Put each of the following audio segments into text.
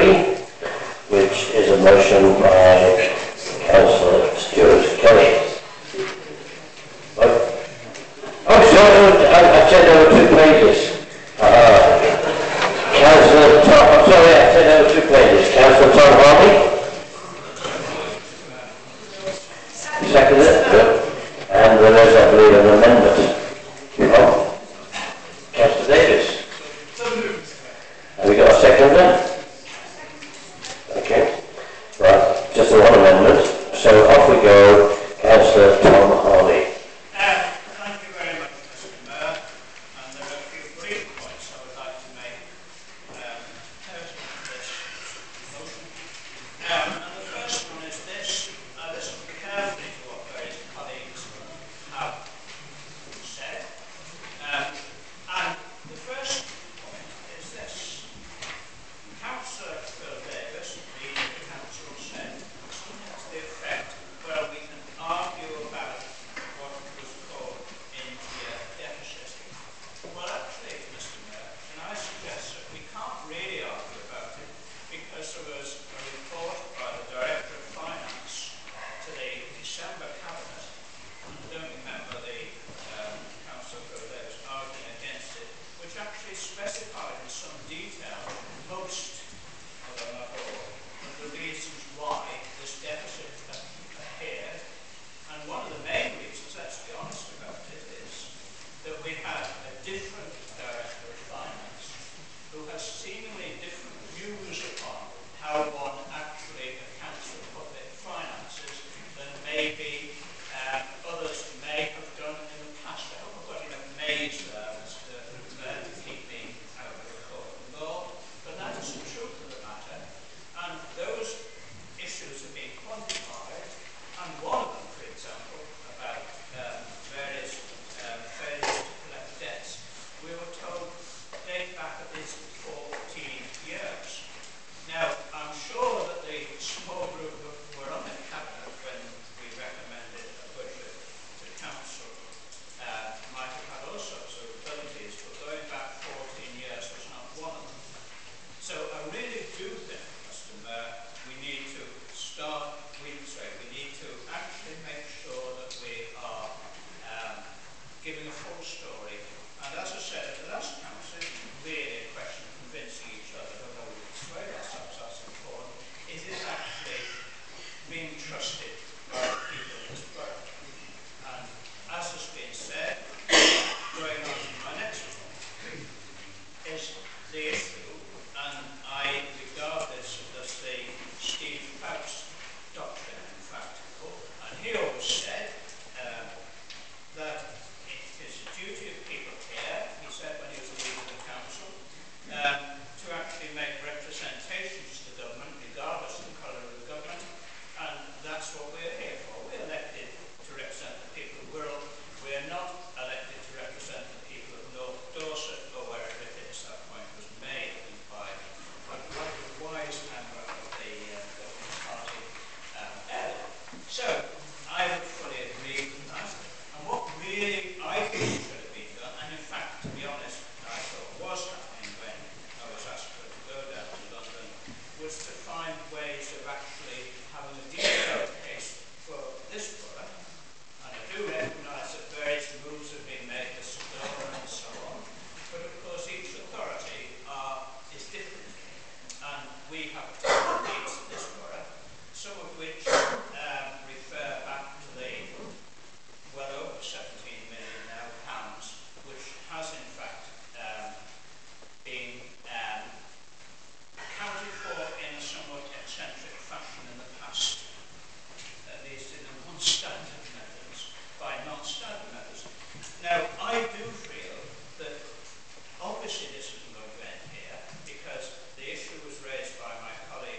3, which is a motion by Councillor Stuart Kelly. Oh, sorry, I said there were 2 pages. Councillor Tom, I'm sorry, I said there were 2 pages. Councillor Tom Harvey. Seconded it, good. And there is, I believe, an amendment. Oh, Councillor Davis. Have we got a seconder? Okay. Right, just the one amendment. So off we go, Councillor Tom Harvey. Thank you very much, Mr. Mayor. And there are a few brief points I would like to make out of this motion. And the first one is this. I listened carefully to what various colleagues have said. And the first point is this. Councillor Phil Davis, leading the council, said something to the effect, well, we can argue about what was called in the deficit. Well, actually, Mr. Mayor, can I suggest that we can't really argue about it because there was a report by the Director of Finance to the December Cabinet, and I don't remember the Councillor Phil Davis arguing against it, which actually specified in some detail most, although not all, of the reasons why this deficit appeared. And one of the main reasons, let's be honest about it, is that we had a different Director of Finance who has seemingly different views upon how one actually accounts for public finances than maybe others may have done in the past. I hope I've got enough maze there, Mr. Mayor, to keep me out of the court of law. But that is the truth of the matter. And those issues have been quantified. And one of them, for example, about various failures to collect debts, we were told date back at least 14 years. Now, I'm sure that the small group who were on the cabinet when we recommended a budget to council might have had all sorts of abilities, but going back 14 years was not one of them. So I really do think, Mr. Mayor, we need to actually make sure that we are giving a full story. And as I said at the last council, it's really a question of convincing each other, although we persuade ourselves that's important. It is actually being trusted by the people of this borough. And as has been said, going on to my next point, is the issue, and I regard this as the Steve Faust doctrine, in fact. And he always said that it is the duty of people here, he said when he was leading the council, to actually make representations to the government, regardless of the colour of the government, and that's what we're here for. We're elected to represent the people of Wirral. We're not elected to represent the people of North Dorset or wherever it is. That point was made by a wise member of the government party earlier. So I would fully agree with that. And what really I think should have been done, and in fact, to be honest, I thought was happening when I was asked to go down to London, was to find ways of actually having a detailed case for this borough. And I do recognise that various moves have been made to Sedona and so on, but of course each authority is different. And we have different needs in this borough, some of which refer back to the well over 17 million now pounds, which has in fact been accounted for in a somewhat eccentric fashion in the past, at least in the non-standard methods, by non-standard methods. Now, I do feel that obviously this isn't going to end here, because the issue was raised by my colleague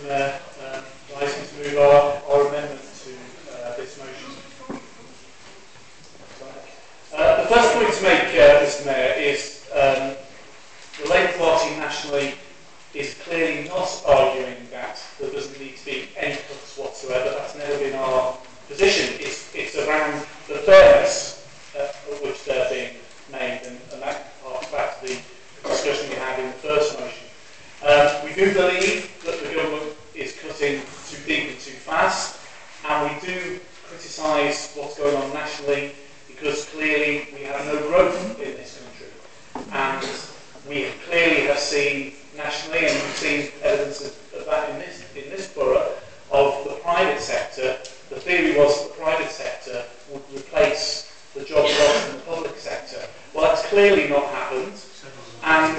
Mayor, rising to move our amendment to this motion. The first point to make, Mr Mayor, is the Labour Party nationally is clearly not arguing that there doesn't need to be any cuts whatsoever. That's never been our position. It's around the fairness at which they're being made, and that harks back to the discussion we had in the first motion. We do believe that the government is cutting too deep and too fast, and we do criticise what's going on nationally because clearly we have no growth in this country. And we clearly have seen nationally, and we've seen evidence of that in this borough, of the private sector. The theory was that the private sector would replace the jobs lost in the public sector. Well, that's clearly not happened, and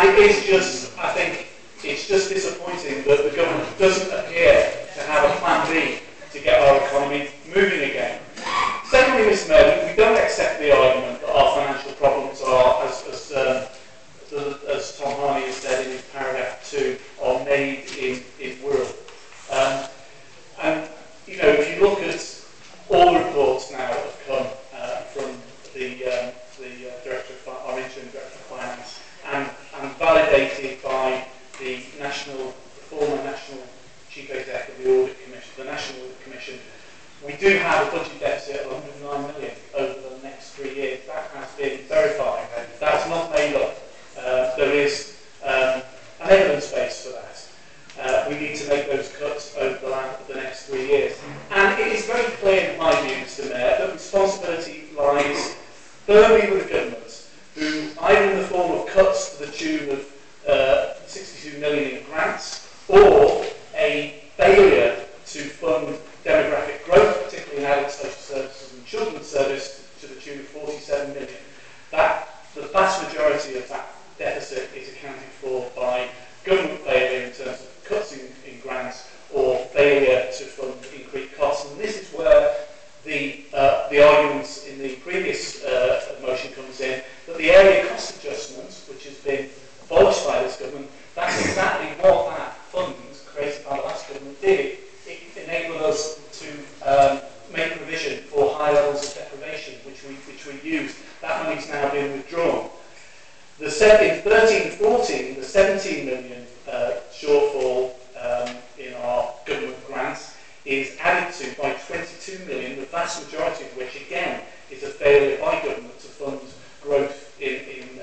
it is just, I think, it's just disappointing that the government doesn't appear to have a plan B to get our economy moving again. Secondly, Mr Mayor, we don't accept the argument that our financial problems are, as Tom Harney has said in his paragraph 2, are made in Wirral. And, you know, if you look at all reports now that have come from the Director of our interim Director of Finance and validated by the former National Chief Exec of the Audit Commission, the National Audit Commission, we do have a budget deficit of 109 million over the next 3 years. That has been verified. That's not made up. There is an evidence base for that. We need to make those cuts over the next 3 years. And it is very clear, in my view, Mr Mayor, that responsibility lies firmly with the government, who, either in the form of cuts to the tune of 62 million in grants, or a failure to fund demographic growth, particularly in adult social services and children's service, to the tune of 47 million. The vast majority of that deficit is accounted for by government failure in terms of cuts in grants or failure to fund increased costs. And this is where the arguments in the previous motion comes in, that the area cost adjustment, which has been abolished by this government, that's exactly what that fund created by the last government did. It enabled us to make provision for high levels of deprivation, which we used. That money's now been withdrawn. In 13-14, the 17 million shortfall in our government grants is added to by 22 million, the vast majority of which, again, is a failure by government to fund growth in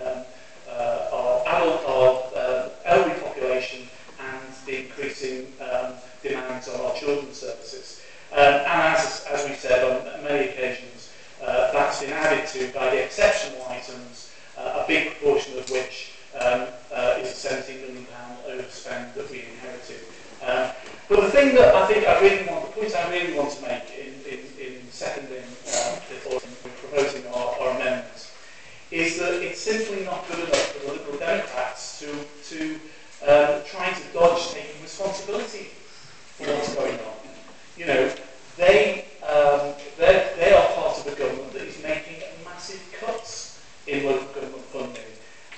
our elderly population and the increasing demands on our children's services. And as we've said on many occasions, that's been added to by the exceptional items, a big proportion of which is a £17 million overspend that we inherited. But the thing that the point I really want to make in seconding before proposing our amendments is that it's simply not good enough for the Liberal Democrats to try to dodge taking responsibility for what's going on. You know, they are part of a government that is making massive cuts in local government funding,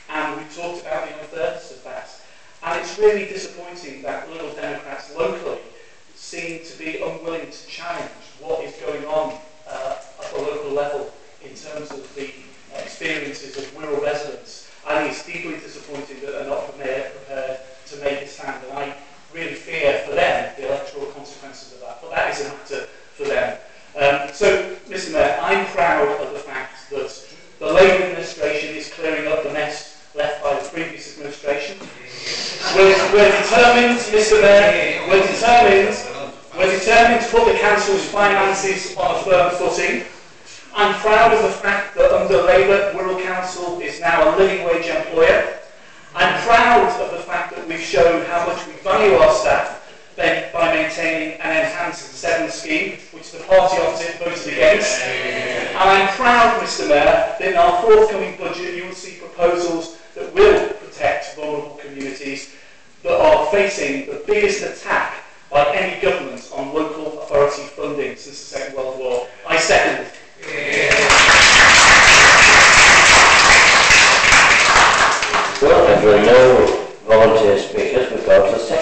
and we've talked about the unfairness of that. And it's really disappointing that Liberal Democrats locally seem to be unwilling to challenge what is going on at the local level in terms of the experiences of Wirral residents. I think it's deeply disappointing that they're not prepared to make a stand, and I really fear for them the electoral consequences of that, but that is a matter for them. So, Mr Mayor, I'm proud of the fact that the Labour administration is clearing up the mess left by the previous administration. We're determined, Mr Mayor, we're determined to put the council's finances on a firm footing. I'm proud of the fact that under Labour, Wirral Council is now a living wage employer. I'm proud of the fact that we've shown how much we value our staff by maintaining an enhanced 7 scheme, which the party opposite voted against. And I'm proud, Mr Mayor, that in our forthcoming budget you will see proposals that will protect vulnerable communities that are facing the biggest attack by any government on local authority funding since the Second World War. I second. Well, if there are no volunteer speakers, we go to the second.